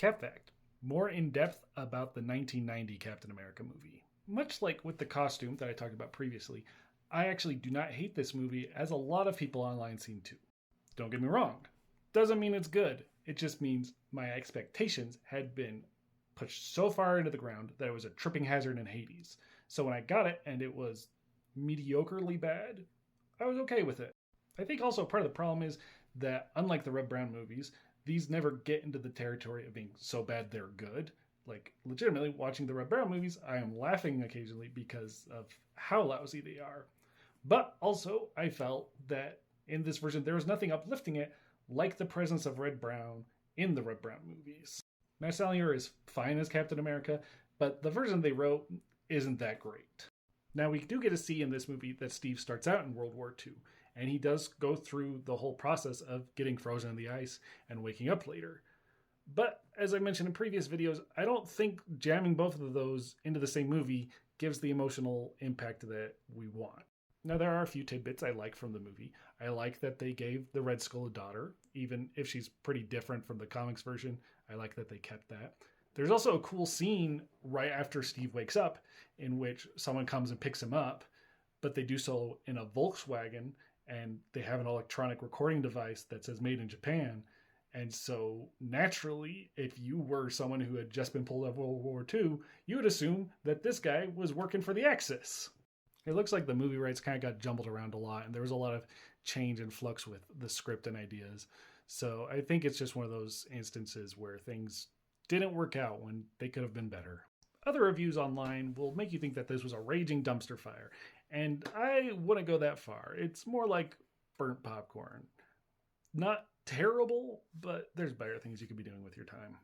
Cat fact: more in depth about the 1990 Captain America movie. Much like with the costume that I talked about previously, I actually do not hate this movie as a lot of people online seem to. Don't get me wrong, doesn't mean it's good. It just means my expectations had been pushed so far into the ground that it was a tripping hazard in Hades. So when I got it and it was mediocrely bad, I was okay with it. I think also part of the problem is that, unlike the Red Brown movies, these never get into the territory of being so bad they're good. Like, legitimately, watching the Red Brown movies, I am laughing occasionally because of how lousy they are. But also, I felt that in this version, there was nothing uplifting it like the presence of Red Brown in the Red Brown movies. Matt Salinger is fine as Captain America, but the version they wrote isn't that great. Now, we do get to see in this movie that Steve starts out in World War II, and he does go through the whole process of getting frozen in the ice and waking up later. But as I mentioned in previous videos, I don't think jamming both of those into the same movie gives the emotional impact that we want. Now, there are a few tidbits I like from the movie. I like that they gave the Red Skull a daughter, even if she's pretty different from the comics version. I like that they kept that. There's also a cool scene right after Steve wakes up in which someone comes and picks him up, but they do so in a Volkswagen, and they have an electronic recording device that says made in Japan. And so naturally, if you were someone who had just been pulled out of World War II, you would assume that this guy was working for the Axis. It looks like the movie rights kind of got jumbled around a lot, and there was a lot of change and flux with the script and ideas. So I think it's just one of those instances where things didn't work out when they could have been better. Other reviews online will make you think that this was a raging dumpster fire, and I wouldn't go that far. It's more like burnt popcorn. Not terrible, but there's better things you could be doing with your time.